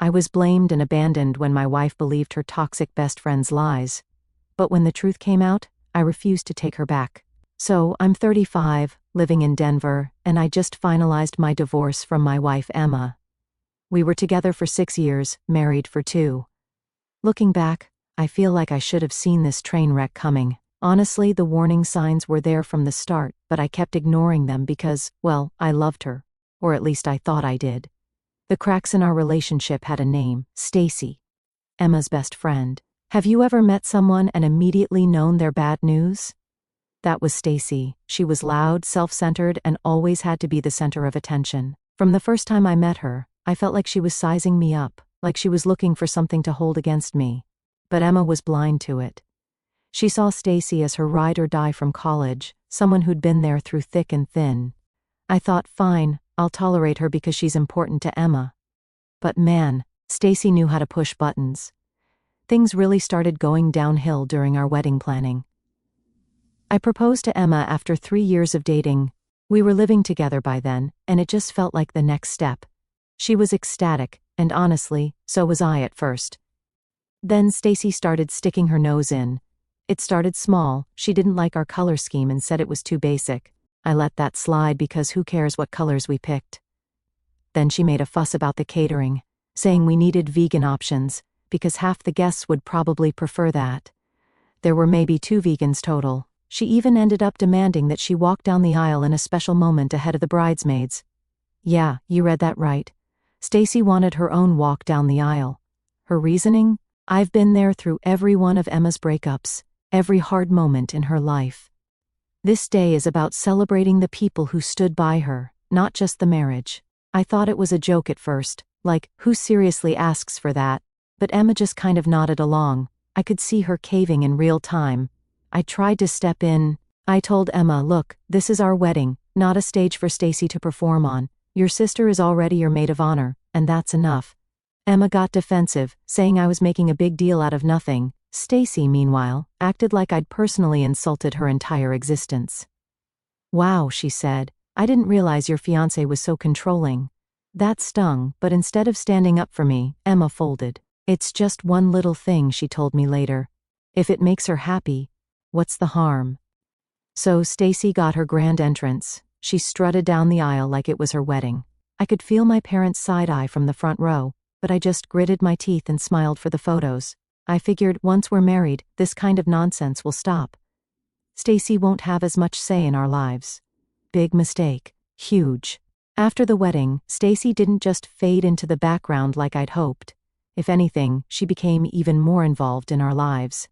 I was blamed and abandoned when my wife believed her toxic best friend's lies. But when the truth came out, I refused to take her back. So, I'm 35, living in Denver, and I just finalized my divorce from my wife Emma. We were together for 6 years, married for 2. Looking back, I feel like I should have seen this train wreck coming. Honestly, the warning signs were there from the start, but I kept ignoring them because, well, I loved her. Or at least I thought I did. The cracks in our relationship had a name: Stacy, Emma's best friend. Have you ever met someone and immediately known their bad news? That was Stacy. She was loud, self-centered, and always had to be the center of attention. From the first time I met her, I felt like she was sizing me up, like she was looking for something to hold against me. But Emma was blind to it. She saw Stacy as her ride or die from college, someone who'd been there through thick and thin. I thought, fine, I'll tolerate her because she's important to Emma. But man, Stacy knew how to push buttons. Things really started going downhill during our wedding planning. I proposed to Emma after 3 years of dating. We were living together by then, and it just felt like the next step. She was ecstatic, and honestly, so was I at first. Then Stacy started sticking her nose in. It started small. She didn't like our color scheme and said it was too basic. I let that slide because who cares what colors we picked. Then she made a fuss about the catering, saying we needed vegan options, because half the guests would probably prefer that. There were maybe 2 vegans total. She even ended up demanding that she walk down the aisle in a special moment ahead of the bridesmaids. Yeah, you read that right. Stacy wanted her own walk down the aisle. Her reasoning? I've been there through every one of Emma's breakups, every hard moment in her life. This day is about celebrating the people who stood by her, not just the marriage. I thought it was a joke at first, like, who seriously asks for that? But Emma just kind of nodded along. I could see her caving in real time. I tried to step in. I told Emma, look, this is our wedding, not a stage for Stacy to perform on. Your sister is already your maid of honor, and that's enough. Emma got defensive, saying I was making a big deal out of nothing. Stacy, meanwhile, acted like I'd personally insulted her entire existence. Wow, she said, I didn't realize your fiancé was so controlling. That stung, but instead of standing up for me, Emma folded. It's just one little thing, she told me later. If it makes her happy, what's the harm? So Stacy got her grand entrance. She strutted down the aisle like it was her wedding. I could feel my parents' side-eye from the front row, but I just gritted my teeth and smiled for the photos. I figured, once we're married, this kind of nonsense will stop. Stacy won't have as much say in our lives. Big mistake. Huge. After the wedding, Stacy didn't just fade into the background like I'd hoped. If anything, she became even more involved in our lives.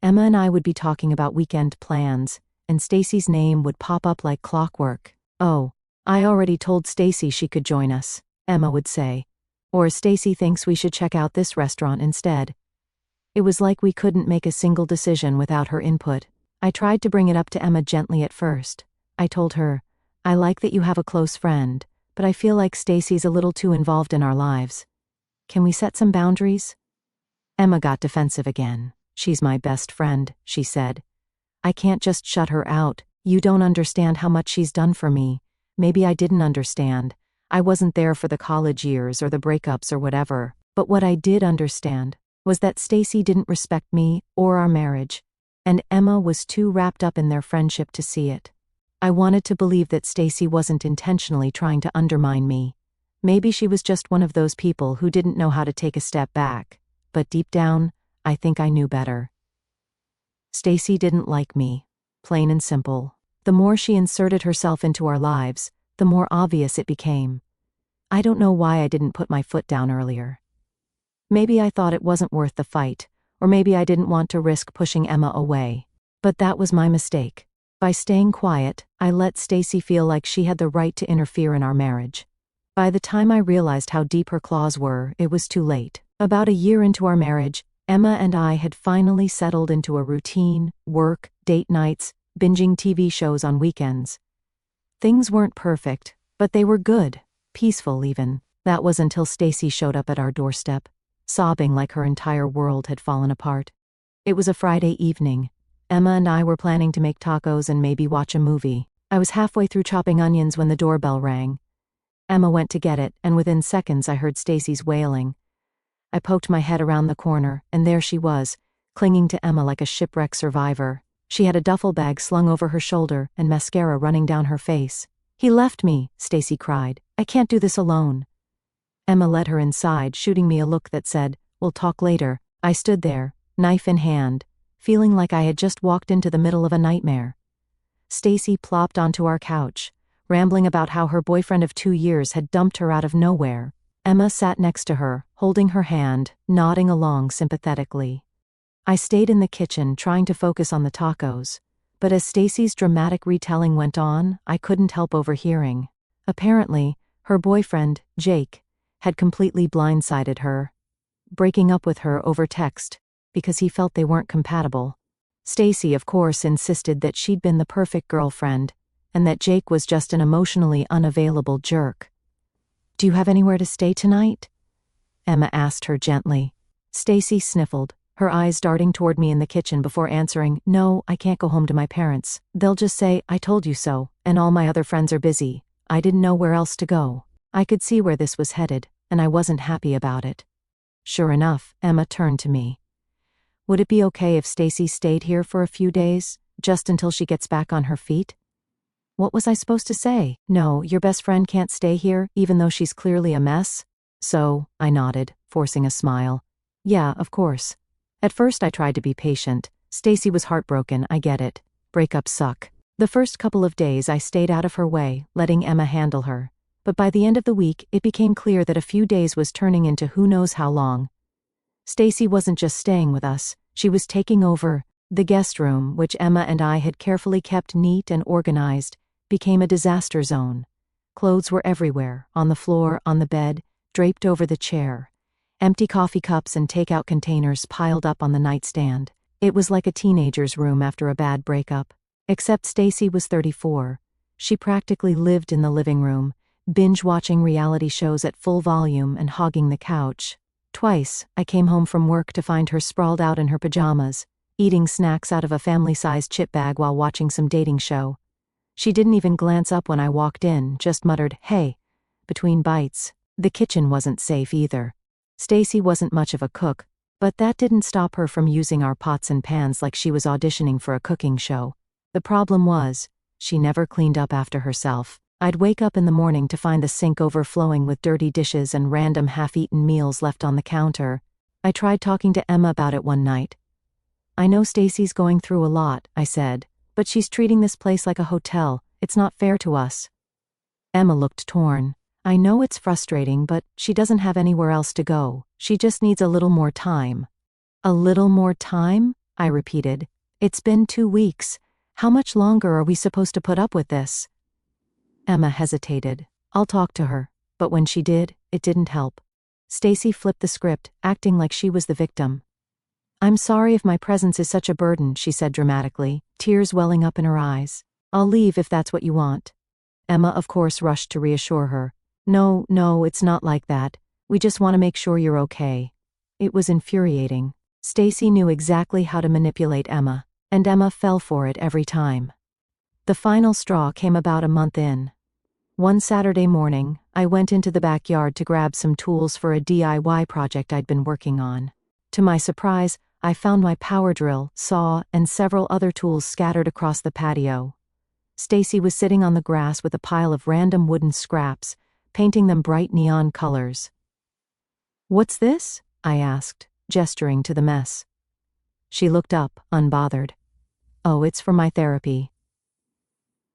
Emma and I would be talking about weekend plans, and Stacy's name would pop up like clockwork. Oh, I already told Stacy she could join us, Emma would say. Or Stacy thinks we should check out this restaurant instead. It was like we couldn't make a single decision without her input. I tried to bring it up to Emma gently at first. I told her, I like that you have a close friend, but I feel like Stacy's a little too involved in our lives. Can we set some boundaries? Emma got defensive again. She's my best friend, she said. I can't just shut her out. You don't understand how much she's done for me. Maybe I didn't understand. I wasn't there for the college years or the breakups or whatever. But what I did understand was that Stacy didn't respect me or our marriage, and Emma was too wrapped up in their friendship to see it. I wanted to believe that Stacy wasn't intentionally trying to undermine me. Maybe she was just one of those people who didn't know how to take a step back. But deep down, I think I knew better. Stacy didn't like me. Plain and simple. The more she inserted herself into our lives, the more obvious it became. I don't know why I didn't put my foot down earlier. Maybe I thought it wasn't worth the fight, or maybe I didn't want to risk pushing Emma away. But that was my mistake. By staying quiet, I let Stacy feel like she had the right to interfere in our marriage. By the time I realized how deep her claws were, it was too late. About a year into our marriage, Emma and I had finally settled into a routine: work, date nights, binging TV shows on weekends. Things weren't perfect, but they were good, peaceful even. That was until Stacy showed up at our doorstep, sobbing like her entire world had fallen apart. It was a Friday evening. Emma and I were planning to make tacos and maybe watch a movie. I was halfway through chopping onions when the doorbell rang. Emma went to get it, and within seconds I heard Stacy's wailing. I poked my head around the corner, and there she was, clinging to Emma like a shipwreck survivor. She had a duffel bag slung over her shoulder and mascara running down her face. "He left me," Stacy cried. "I can't do this alone." Emma led her inside, shooting me a look that said, "We'll talk later." I stood there, knife in hand, feeling like I had just walked into the middle of a nightmare. Stacy plopped onto our couch, rambling about how her boyfriend of 2 years had dumped her out of nowhere. Emma sat next to her, holding her hand, nodding along sympathetically. I stayed in the kitchen trying to focus on the tacos, but as Stacy's dramatic retelling went on, I couldn't help overhearing. Apparently, her boyfriend, Jake, had completely blindsided her, breaking up with her over text because he felt they weren't compatible. Stacy, of course, insisted that she'd been the perfect girlfriend and that Jake was just an emotionally unavailable jerk. "Do you have anywhere to stay tonight?" Emma asked her gently. Stacy sniffled, her eyes darting toward me in the kitchen before answering, "No, I can't go home to my parents. They'll just say, 'I told you so,' and all my other friends are busy." I didn't know where else to go. I could see where this was headed, and I wasn't happy about it. Sure enough, Emma turned to me. "Would it be okay if Stacy stayed here for a few days, just until she gets back on her feet?" What was I supposed to say? "No, your best friend can't stay here, even though she's clearly a mess?" "So," I nodded, forcing a smile. "Yeah, of course." At first I tried to be patient. Stacy was heartbroken, I get it. Breakups suck. The first couple of days I stayed out of her way, letting Emma handle her. But by the end of the week, it became clear that a few days was turning into who knows how long. Stacy wasn't just staying with us, she was taking over. The guest room, which Emma and I had carefully kept neat and organized, became a disaster zone. Clothes were everywhere, on the floor, on the bed, draped over the chair. Empty coffee cups and takeout containers piled up on the nightstand. It was like a teenager's room after a bad breakup. Except Stacy was 34. She practically lived in the living room, binge-watching reality shows at full volume and hogging the couch. Twice, I came home from work to find her sprawled out in her pajamas, eating snacks out of a family-sized chip bag while watching some dating show. She didn't even glance up when I walked in, just muttered, "Hey," between bites. The kitchen wasn't safe either. Stacy wasn't much of a cook, but that didn't stop her from using our pots and pans like she was auditioning for a cooking show. The problem was, she never cleaned up after herself. I'd wake up in the morning to find the sink overflowing with dirty dishes and random half-eaten meals left on the counter. I tried talking to Emma about it one night. "I know Stacy's going through a lot," I said, "but she's treating this place like a hotel. It's not fair to us." Emma looked torn. "I know it's frustrating, but she doesn't have anywhere else to go. She just needs a little more time." "A little more time?" I repeated. "It's been 2 weeks. How much longer are we supposed to put up with this?" Emma hesitated. "I'll talk to her." But when she did, it didn't help. Stacy flipped the script, acting like she was the victim. "I'm sorry if my presence is such a burden," she said dramatically, tears welling up in her eyes. "I'll leave if that's what you want." Emma, of course, rushed to reassure her. No, it's not like that. We just want to make sure you're okay." It was infuriating. Stacy knew exactly how to manipulate Emma, and Emma fell for it every time. The final straw came about a month in. One Saturday morning, I went into the backyard to grab some tools for a DIY project I'd been working on. To my surprise, I found my power drill, saw, and several other tools scattered across the patio. Stacy was sitting on the grass with a pile of random wooden scraps, painting them bright neon colors. "What's this?" I asked, gesturing to the mess. She looked up, unbothered. "Oh, it's for my therapy."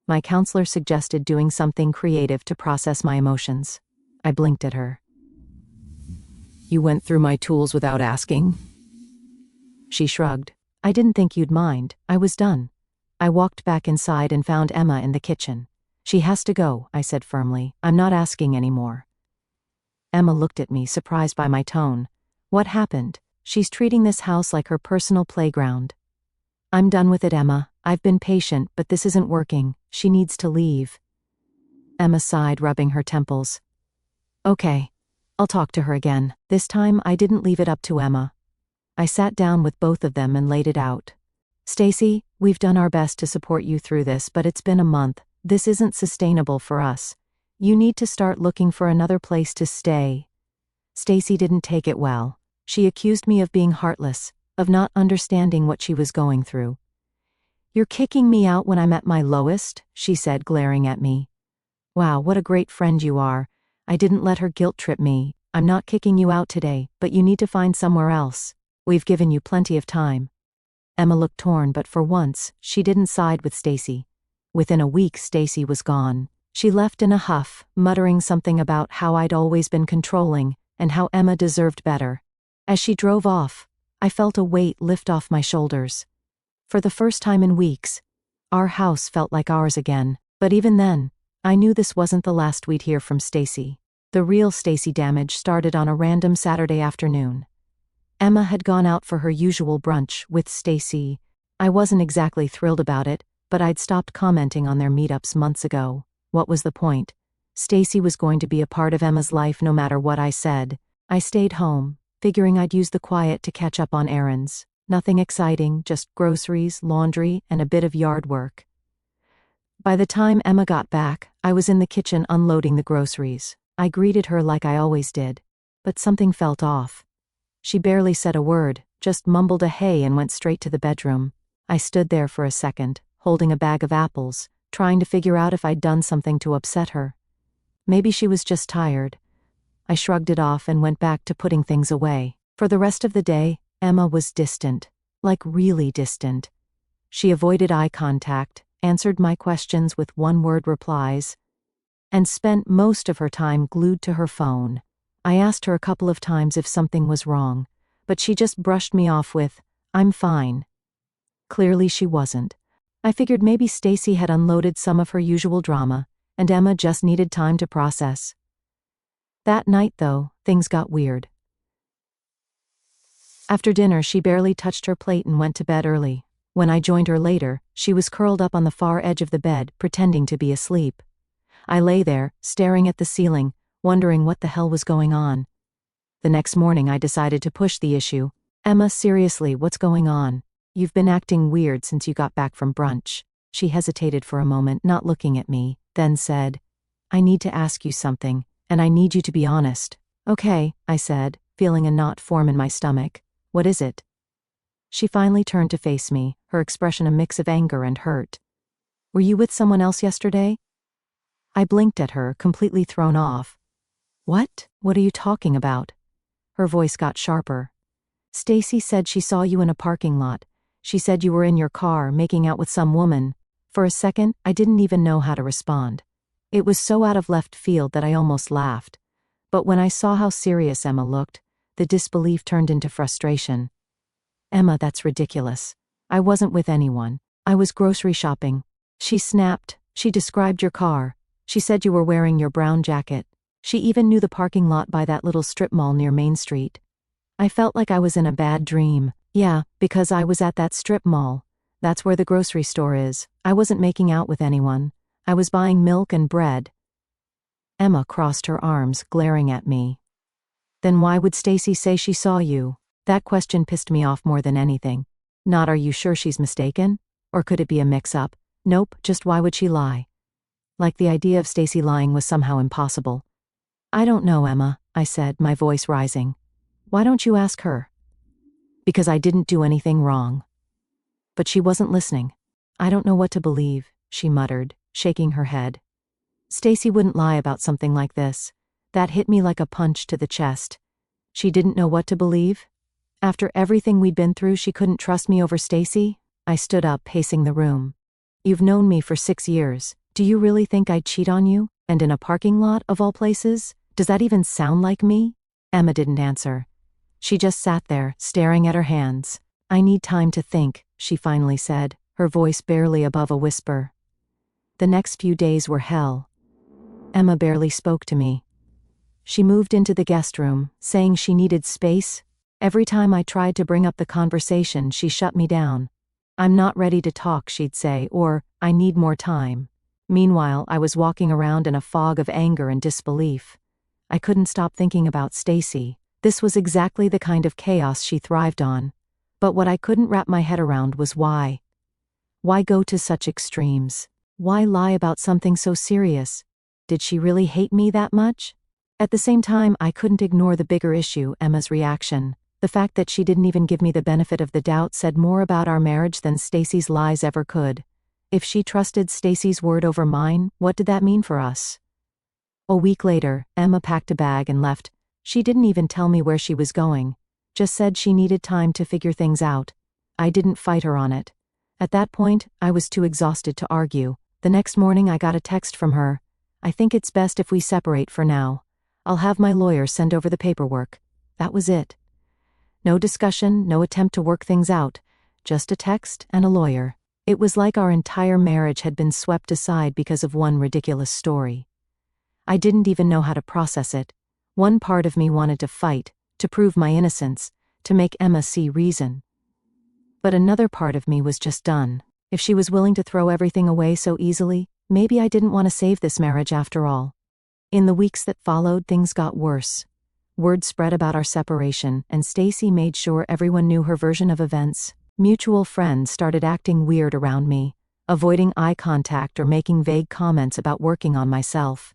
My counselor suggested doing something creative to process my emotions. I blinked at her. "You went through my tools without asking?" She shrugged. "I didn't think you'd mind. I was done." I walked back inside and found Emma in the kitchen. "She has to go," I said firmly. "I'm not asking anymore." Emma looked at me, surprised by my tone. "What happened?" "She's treating this house like her personal playground." "I'm done with it, Emma. I've been patient, but this isn't working. She needs to leave." Emma sighed, rubbing her temples. "Okay. I'll talk to her again." This time, I didn't leave it up to Emma. I sat down with both of them and laid it out. "Stacy, we've done our best to support you through this, but it's been a month. This isn't sustainable for us. You need to start looking for another place to stay." Stacy didn't take it well. She accused me of being heartless, of not understanding what she was going through. "You're kicking me out when I'm at my lowest?" she said, glaring at me. "Wow, what a great friend you are. I didn't let her guilt trip me. I'm not kicking you out today, but you need to find somewhere else. We've given you plenty of time." Emma looked torn, but for once, she didn't side with Stacy. Within a week, Stacy was gone. She left in a huff, muttering something about how I'd always been controlling and how Emma deserved better. As she drove off, I felt a weight lift off my shoulders. For the first time in weeks, our house felt like ours again. But even then, I knew this wasn't the last we'd hear from Stacy. The real Stacy damage started on a random Saturday afternoon. Emma had gone out for her usual brunch with Stacy. I wasn't exactly thrilled about it, but I'd stopped commenting on their meetups months ago. What was the point? Stacy was going to be a part of Emma's life no matter what I said. I stayed home, figuring I'd use the quiet to catch up on errands. Nothing exciting, just groceries, laundry, and a bit of yard work. By the time Emma got back, I was in the kitchen unloading the groceries. I greeted her like I always did, but something felt off. She barely said a word, just mumbled a hey and went straight to the bedroom. I stood there for a second, holding a bag of apples, trying to figure out if I'd done something to upset her. Maybe she was just tired. I shrugged it off and went back to putting things away. For the rest of the day, Emma was distant, like really distant. She avoided eye contact, answered my questions with one-word replies, and spent most of her time glued to her phone. I asked her a couple of times if something was wrong, but she just brushed me off with, "I'm fine." Clearly she wasn't. I figured maybe Stacy had unloaded some of her usual drama, and Emma just needed time to process. That night, though, things got weird. After dinner, she barely touched her plate and went to bed early. When I joined her later, she was curled up on the far edge of the bed, pretending to be asleep. I lay there, staring at the ceiling, wondering what the hell was going on. The next morning I decided to push the issue. "Emma, seriously, what's going on? You've been acting weird since you got back from brunch." She hesitated for a moment, not looking at me, then said, "I need to ask you something, and I need you to be honest." "Okay," I said, feeling a knot form in my stomach. "What is it?" She finally turned to face me, her expression a mix of anger and hurt. "Were you with someone else yesterday?" I blinked at her, completely thrown off. "What? What are you talking about?" Her voice got sharper. "Stacy said she saw you in a parking lot. She said you were in your car, making out with some woman." For a second, I didn't even know how to respond. It was so out of left field that I almost laughed. But when I saw how serious Emma looked, the disbelief turned into frustration. "Emma, that's ridiculous. I wasn't with anyone. I was grocery shopping." She snapped. "She described your car. She said you were wearing your brown jacket. She even knew the parking lot by that little strip mall near Main Street." I felt like I was in a bad dream. "Yeah, because I was at that strip mall. That's where the grocery store is. I wasn't making out with anyone. I was buying milk and bread." Emma crossed her arms, glaring at me. "Then why would Stacy say she saw you?" That question pissed me off more than anything. Not "are you sure she's mistaken?" Or could it be a mix-up? Nope, just why would she lie? Like the idea of Stacy lying was somehow impossible. "I don't know, Emma," I said, my voice rising. "Why don't you ask her?" "Because I didn't do anything wrong." But she wasn't listening. "I don't know what to believe," she muttered, shaking her head. Stacy wouldn't lie about something like this. That hit me like a punch to the chest. She didn't know what to believe? After everything we'd been through, she couldn't trust me over Stacy? I stood up, pacing the room. "You've known me for 6 years. Do you really think I'd cheat on you? And in a parking lot, of all places? Does that even sound like me?" Emma didn't answer. She just sat there, staring at her hands. "I need time to think," she finally said, her voice barely above a whisper. The next few days were hell. Emma barely spoke to me. She moved into the guest room, saying she needed space. Every time I tried to bring up the conversation, she shut me down. "I'm not ready to talk," she'd say, or "I need more time." Meanwhile, I was walking around in a fog of anger and disbelief. I couldn't stop thinking about Stacy. This was exactly the kind of chaos she thrived on. But what I couldn't wrap my head around was why. Why go to such extremes? Why lie about something so serious? Did she really hate me that much? At the same time, I couldn't ignore the bigger issue, Emma's reaction. The fact that she didn't even give me the benefit of the doubt said more about our marriage than Stacy's lies ever could. If she trusted Stacy's word over mine, what did that mean for us? A week later, Emma packed a bag and left. She didn't even tell me where she was going. Just said she needed time to figure things out. I didn't fight her on it. At that point, I was too exhausted to argue. The next morning I got a text from her. "I think it's best if we separate for now. I'll have my lawyer send over the paperwork." That was it. No discussion, no attempt to work things out. Just a text and a lawyer. It was like our entire marriage had been swept aside because of one ridiculous story. I didn't even know how to process it. One part of me wanted to fight, to prove my innocence, to make Emma see reason. But another part of me was just done. If she was willing to throw everything away so easily, maybe I didn't want to save this marriage after all. In the weeks that followed, things got worse. Word spread about our separation, and Stacy made sure everyone knew her version of events. Mutual friends started acting weird around me, avoiding eye contact or making vague comments about working on myself.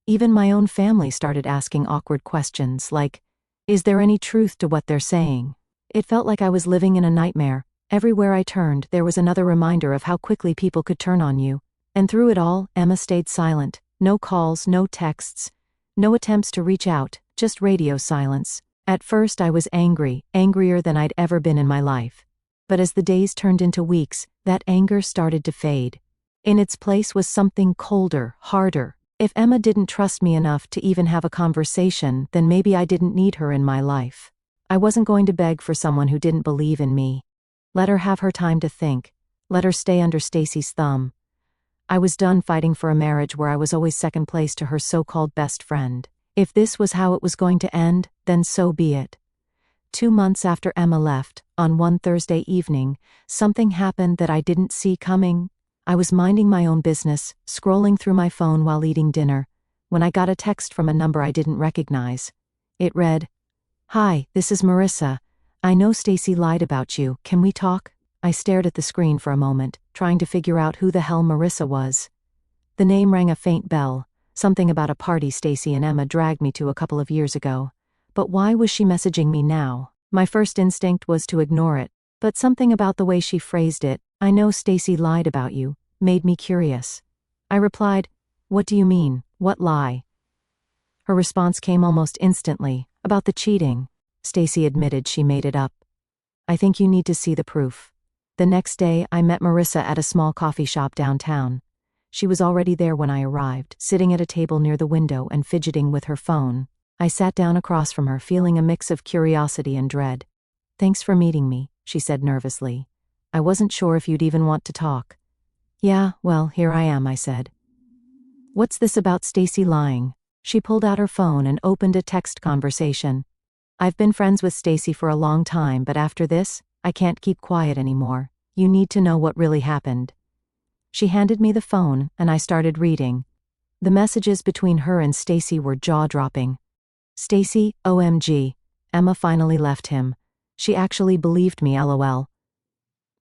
Even my own family started asking awkward questions like, "Is there any truth to what they're saying?" It felt like I was living in a nightmare. Everywhere I turned, there was another reminder of how quickly people could turn on you. And through it all, Emma stayed silent. No calls, no texts, no attempts to reach out, just radio silence. At first I was angry, angrier than I'd ever been in my life. But as the days turned into weeks, that anger started to fade. In its place was something colder, harder. If Emma didn't trust me enough to even have a conversation, then maybe I didn't need her in my life. I wasn't going to beg for someone who didn't believe in me. Let her have her time to think. Let her stay under Stacy's thumb. I was done fighting for a marriage where I was always second place to her so-called best friend. If this was how it was going to end, then so be it. 2 months after Emma left, on one Thursday evening, something happened that I didn't see coming. I was minding my own business, scrolling through my phone while eating dinner, when I got a text from a number I didn't recognize. It read, "Hi, this is Marissa. I know Stacy lied about you. Can we talk?" I stared at the screen for a moment, trying to figure out who the hell Marissa was. The name rang a faint bell, something about a party Stacy and Emma dragged me to a couple of years ago. But why was she messaging me now? My first instinct was to ignore it, but something about the way she phrased it, "I know Stacy lied about you," made me curious. I replied, "What do you mean? What lie?" Her response came almost instantly, about the cheating. Stacy admitted she made it up. "I think you need to see the proof." The next day, I met Marissa at a small coffee shop downtown. She was already there when I arrived, sitting at a table near the window and fidgeting with her phone. I sat down across from her, feeling a mix of curiosity and dread. "Thanks for meeting me," she said nervously. "I wasn't sure if you'd even want to talk." "Yeah, well, here I am," I said. "What's this about Stacy lying?" She pulled out her phone and opened a text conversation. "I've been friends with Stacy for a long time, but after this, I can't keep quiet anymore. You need to know what really happened." She handed me the phone, and I started reading. The messages between her and Stacy were jaw-dropping. "Stacy, OMG. Emma finally left him. She actually believed me, LOL.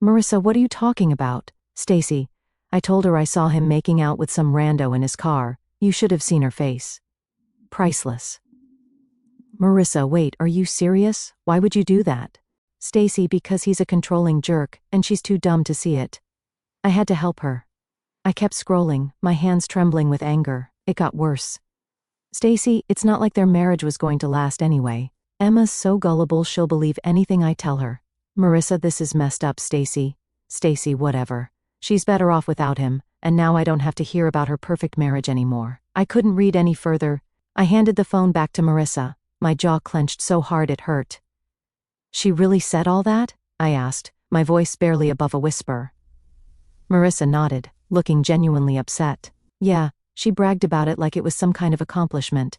Marissa, what are you talking about?" "Stacy. I told her I saw him making out with some rando in his car. You should have seen her face. Priceless." "Marissa, wait, are you serious? Why would you do that?" "Stacy, because he's a controlling jerk, and she's too dumb to see it." I had to help her. I kept scrolling, my hands trembling with anger. It got worse. "Stacy, it's not like their marriage was going to last anyway. Emma's so gullible she'll believe anything I tell her." "Marissa, this is messed up, Stacy." "Stacy, whatever. She's better off without him, and now I don't have to hear about her perfect marriage anymore." I couldn't read any further. I handed the phone back to Marissa. My jaw clenched so hard it hurt. "She really said all that?" I asked, my voice barely above a whisper. Marissa nodded, looking genuinely upset. "Yeah, she bragged about it like it was some kind of accomplishment."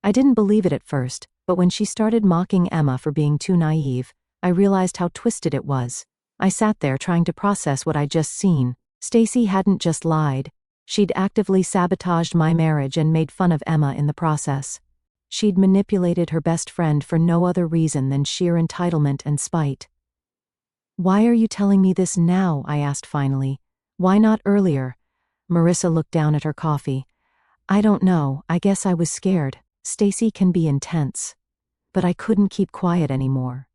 I didn't believe it at first, but when she started mocking Emma for being too naive, I realized how twisted it was. I sat there trying to process what I'd just seen. Stacy hadn't just lied. She'd actively sabotaged my marriage and made fun of Emma in the process. She'd manipulated her best friend for no other reason than sheer entitlement and spite. "Why are you telling me this now?" I asked finally. "Why not earlier?" Marissa looked down at her coffee. "I don't know, I guess I was scared. Stacy can be intense." but I couldn't keep quiet anymore.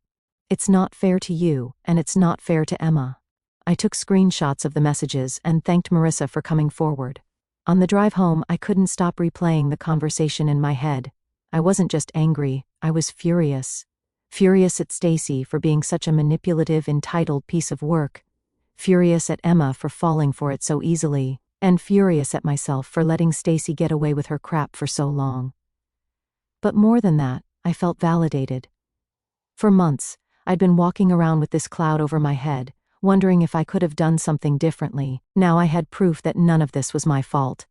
It's not fair to you, and it's not fair to Emma. I took screenshots of the messages and thanked Marissa for coming forward. On the drive home, I couldn't stop replaying the conversation in my head. I wasn't just angry, I was furious. Furious at Stacy for being such a manipulative, entitled piece of work. Furious at Emma for falling for it so easily. And furious at myself for letting Stacy get away with her crap for so long. But more than that, I felt validated. For months, I'd been walking around with this cloud over my head, wondering if I could have done something differently. Now I had proof that none of this was my fault.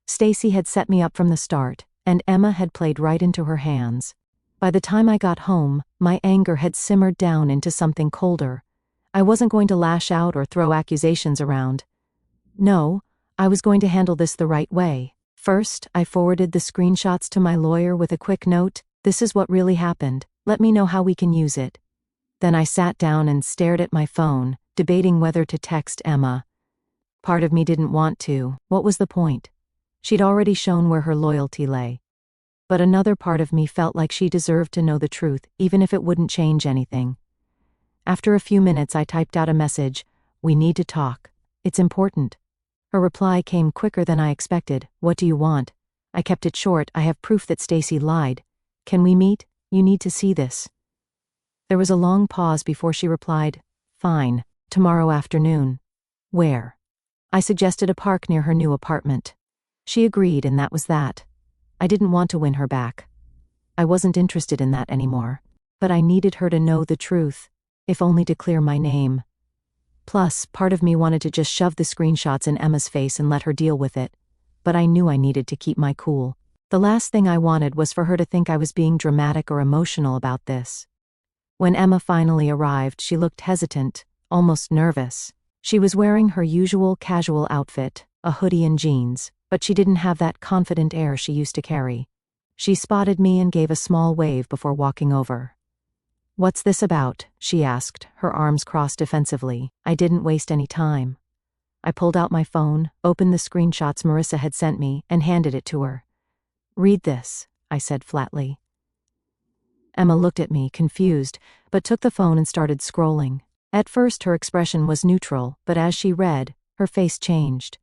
Stacy had set me up from the start, and Emma had played right into her hands. By the time I got home, my anger had simmered down into something colder. I wasn't going to lash out or throw accusations around. No, I was going to handle this the right way. First, I forwarded the screenshots to my lawyer with a quick note, "This is what really happened. Let me know how we can use it." Then I sat down and stared at my phone, debating whether to text Emma. Part of me didn't want to. What was the point? She'd already shown where her loyalty lay. But another part of me felt like she deserved to know the truth, even if it wouldn't change anything. After a few minutes, I typed out a message, "We need to talk. It's important." Her reply came quicker than I expected. "What do you want?" I kept it short. "I have proof that Stacy lied. Can we meet? You need to see this." There was a long pause before she replied, "Fine. Tomorrow afternoon." "Where?" I suggested a park near her new apartment. She agreed, and that was that. I didn't want to win her back. I wasn't interested in that anymore. But I needed her to know the truth, if only to clear my name. Plus, part of me wanted to just shove the screenshots in Emma's face and let her deal with it. But I knew I needed to keep my cool. The last thing I wanted was for her to think I was being dramatic or emotional about this. When Emma finally arrived, she looked hesitant, almost nervous. She was wearing her usual casual outfit, a hoodie and jeans, but she didn't have that confident air she used to carry. She spotted me and gave a small wave before walking over. "What's this about?" she asked, her arms crossed defensively. I didn't waste any time. I pulled out my phone, opened the screenshots Marissa had sent me, and handed it to her. "Read this," I said flatly. Emma looked at me, confused, but took the phone and started scrolling. At first her expression was neutral, but as she read, her face changed.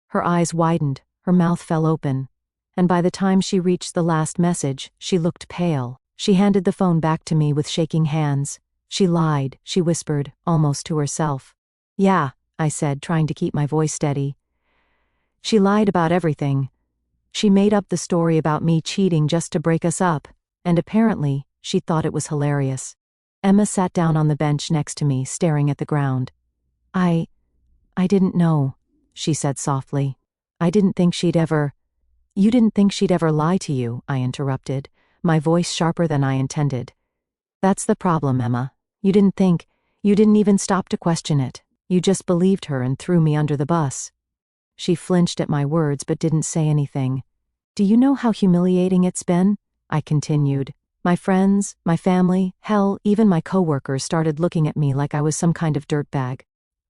Her eyes widened, her mouth fell open. And by the time she reached the last message, she looked pale. She handed the phone back to me with shaking hands. "She lied," she whispered, almost to herself. "Yeah," I said, trying to keep my voice steady. "She lied about everything. She made up the story about me cheating just to break us up, and apparently, she thought it was hilarious." Emma sat down on the bench next to me, staring at the ground. I didn't know," she said softly. "I didn't think she'd ever—" "You didn't think she'd ever lie to you," I interrupted, my voice sharper than I intended. "That's the problem, Emma. You didn't even stop to question it. You just believed her and threw me under the bus." She flinched at my words but didn't say anything. "Do you know how humiliating it's been?" I continued. "My friends, my family, hell, even my coworkers started looking at me like I was some kind of dirtbag.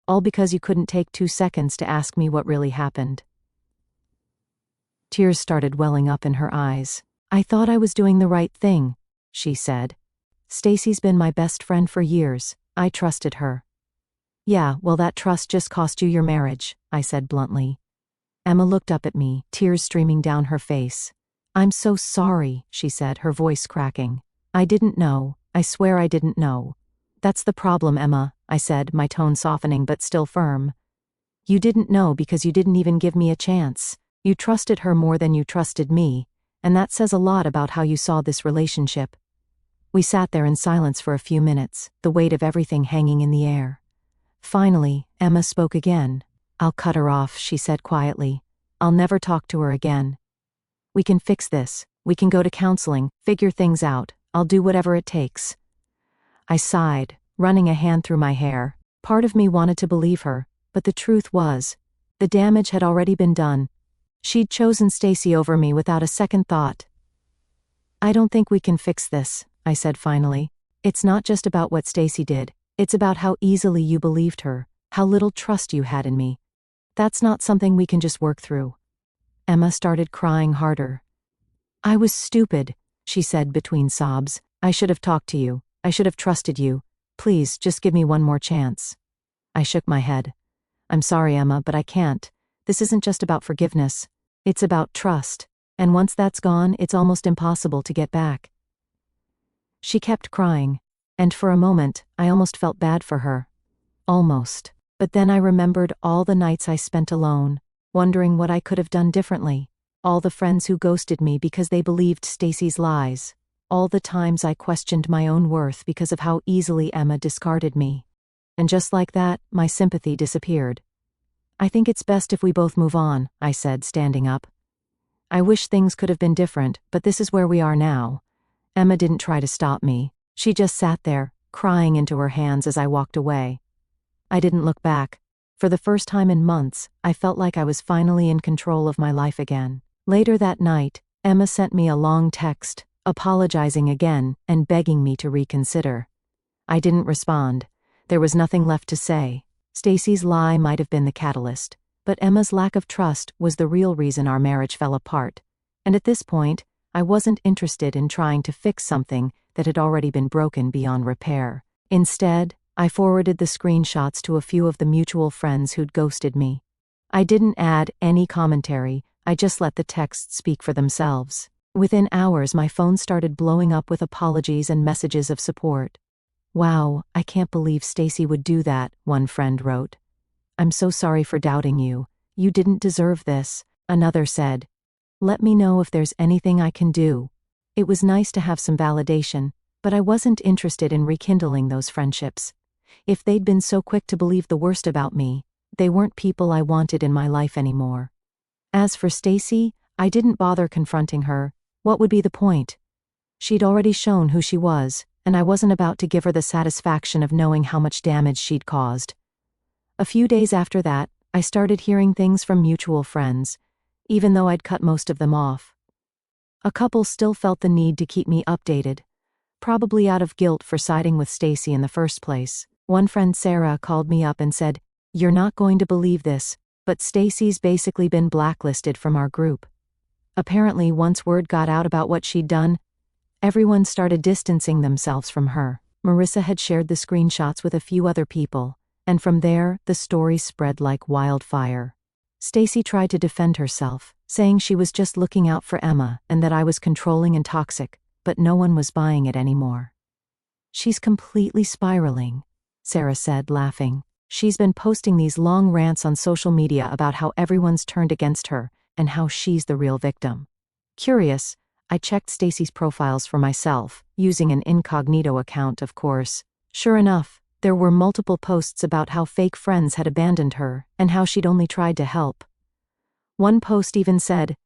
All because you couldn't take 2 seconds to ask me what really happened." Tears started welling up in her eyes. "I thought I was doing the right thing," she said. "Stacy's been my best friend for years. I trusted her." "Yeah, well, that trust just cost you your marriage," I said bluntly. Emma looked up at me, tears streaming down her face. "I'm so sorry," she said, her voice cracking. "I didn't know. I swear I didn't know." "That's the problem, Emma," I said, my tone softening but still firm. "You didn't know because you didn't even give me a chance. You trusted her more than you trusted me, and that says a lot about how you saw this relationship." We sat there in silence for a few minutes, the weight of everything hanging in the air. Finally, Emma spoke again. "I'll cut her off," she said quietly. "I'll never talk to her again. We can fix this. We can go to counseling, figure things out. I'll do whatever it takes." I sighed, running a hand through my hair. Part of me wanted to believe her, but the truth was, the damage had already been done. She'd chosen Stacy over me without a second thought. "I don't think we can fix this," I said finally. "It's not just about what Stacy did. It's about how easily you believed her, how little trust you had in me. That's not something we can just work through." Emma started crying harder. "I was stupid," she said between sobs. I should have talked to you. I should have trusted you. Please, just give me one more chance. I shook my head. I'm sorry, Emma, but I can't. This isn't just about forgiveness. It's about trust. And once that's gone, it's almost impossible to get back. She kept crying. And for a moment, I almost felt bad for her. Almost. But then I remembered all the nights I spent alone, wondering what I could have done differently. All the friends who ghosted me because they believed Stacy's lies. All the times I questioned my own worth because of how easily Emma discarded me. And just like that, my sympathy disappeared. I think it's best if we both move on, I said, standing up. I wish things could have been different, but this is where we are now. Emma didn't try to stop me. She just sat there, crying into her hands as I walked away. I didn't look back. For the first time in months, I felt like I was finally in control of my life again. Later that night, Emma sent me a long text, apologizing again and begging me to reconsider. I didn't respond. There was nothing left to say. Stacy's lie might have been the catalyst, but Emma's lack of trust was the real reason our marriage fell apart. And at this point, I wasn't interested in trying to fix something that had already been broken beyond repair. Instead, I forwarded the screenshots to a few of the mutual friends who'd ghosted me. I didn't add any commentary, I just let the texts speak for themselves. Within hours, my phone started blowing up with apologies and messages of support. Wow, I can't believe Stacy would do that, one friend wrote. I'm so sorry for doubting you. You didn't deserve this, another said. Let me know if there's anything I can do. It was nice to have some validation, but I wasn't interested in rekindling those friendships. If they'd been so quick to believe the worst about me, they weren't people I wanted in my life anymore. As for Stacy, I didn't bother confronting her. What would be the point? She'd already shown who she was, and I wasn't about to give her the satisfaction of knowing how much damage she'd caused. A few days after that, I started hearing things from mutual friends, even though I'd cut most of them off. A couple still felt the need to keep me updated, probably out of guilt for siding with Stacy in the first place. One friend, Sarah, called me up and said, "You're not going to believe this, but Stacy's basically been blacklisted from our group." Apparently, once word got out about what she'd done, everyone started distancing themselves from her. Marissa had shared the screenshots with a few other people, and from there, the story spread like wildfire. Stacy tried to defend herself, saying she was just looking out for Emma and that I was controlling and toxic, but no one was buying it anymore. She's completely spiraling, Sarah said, laughing. She's been posting these long rants on social media about how everyone's turned against her and how she's the real victim. Curious, I checked Stacy's profiles for myself, using an incognito account, of course. Sure enough, there were multiple posts about how fake friends had abandoned her and how she'd only tried to help. One post even said,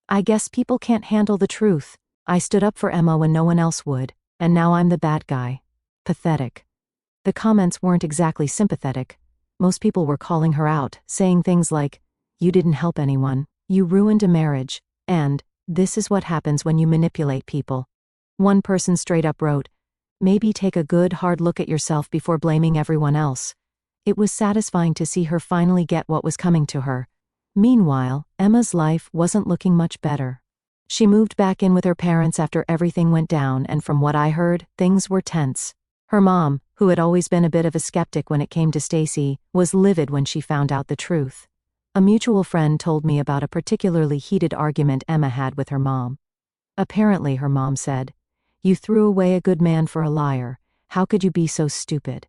"I guess people can't handle the truth. I stood up for Emma when no one else would, and now I'm the bad guy. Pathetic." The comments weren't exactly sympathetic. Most people were calling her out, saying things like, "You didn't help anyone, you ruined a marriage, and this is what happens when you manipulate people." One person straight up wrote, "Maybe take a good hard look at yourself before blaming everyone else." It was satisfying to see her finally get what was coming to her. Meanwhile, Emma's life wasn't looking much better. She moved back in with her parents after everything went down, and from what I heard, things were tense. Her mom, who had always been a bit of a skeptic when it came to Stacy, was livid when she found out the truth. A mutual friend told me about a particularly heated argument Emma had with her mom. Apparently, her mom said, "You threw away a good man for a liar. How could you be so stupid?"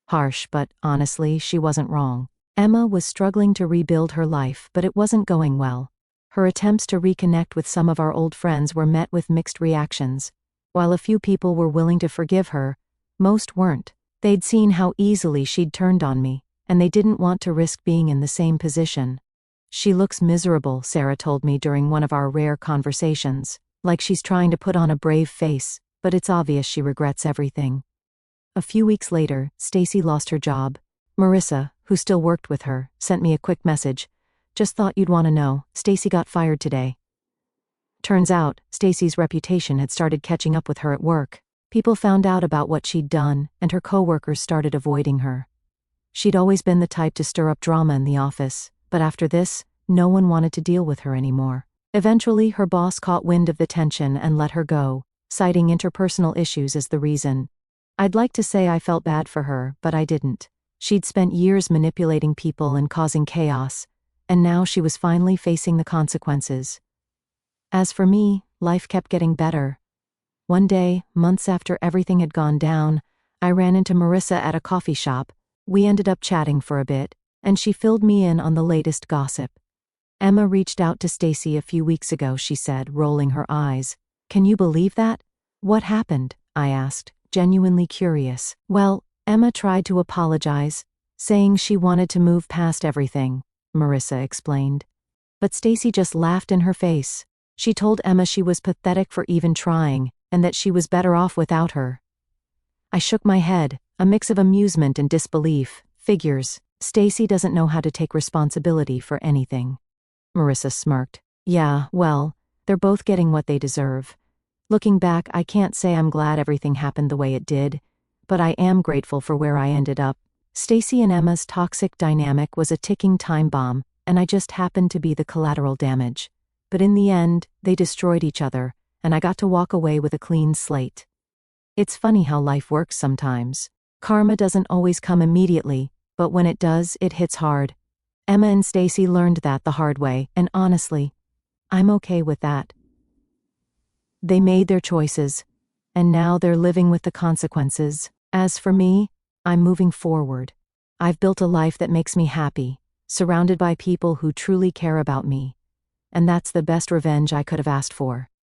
Harsh, but honestly, she wasn't wrong. Emma was struggling to rebuild her life, but it wasn't going well. Her attempts to reconnect with some of our old friends were met with mixed reactions. While a few people were willing to forgive her, most weren't. They'd seen how easily she'd turned on me, and they didn't want to risk being in the same position. "She looks miserable," Sarah told me during one of our rare conversations, "like she's trying to put on a brave face, but it's obvious she regrets everything." A few weeks later, Stacy lost her job. Marissa, who still worked with her, sent me a quick message. "Just thought you'd want to know, Stacy got fired today." Turns out, Stacy's reputation had started catching up with her at work. People found out about what she'd done, and her coworkers started avoiding her. She'd always been the type to stir up drama in the office, but after this, no one wanted to deal with her anymore. Eventually, her boss caught wind of the tension and let her go. citing interpersonal issues as the reason. I'd like to say I felt bad for her, but I didn't. She'd spent years manipulating people and causing chaos, and now she was finally facing the consequences. As for me, life kept getting better. One day, months after everything had gone down, I ran into Marissa at a coffee shop. We ended up chatting for a bit, and she filled me in on the latest gossip. Emma reached out to Stacy a few weeks ago, she said, rolling her eyes. Can you believe that? What happened? I asked, genuinely curious. Well, Emma tried to apologize, saying she wanted to move past everything, Marissa explained. But Stacy just laughed in her face. She told Emma she was pathetic for even trying, and that she was better off without her. I shook my head, a mix of amusement and disbelief. Figures. Stacy doesn't know how to take responsibility for anything. Marissa smirked. Yeah, well, they're both getting what they deserve. Looking back, I can't say I'm glad everything happened the way it did, but I am grateful for where I ended up. Stacy and Emma's toxic dynamic was a ticking time bomb, and I just happened to be the collateral damage. But in the end, they destroyed each other, and I got to walk away with a clean slate. It's funny how life works sometimes. Karma doesn't always come immediately, but when it does, it hits hard. Emma and Stacy learned that the hard way, and honestly, I'm okay with that. They made their choices, and now they're living with the consequences. As for me, I'm moving forward. I've built a life that makes me happy, surrounded by people who truly care about me. And that's the best revenge I could have asked for.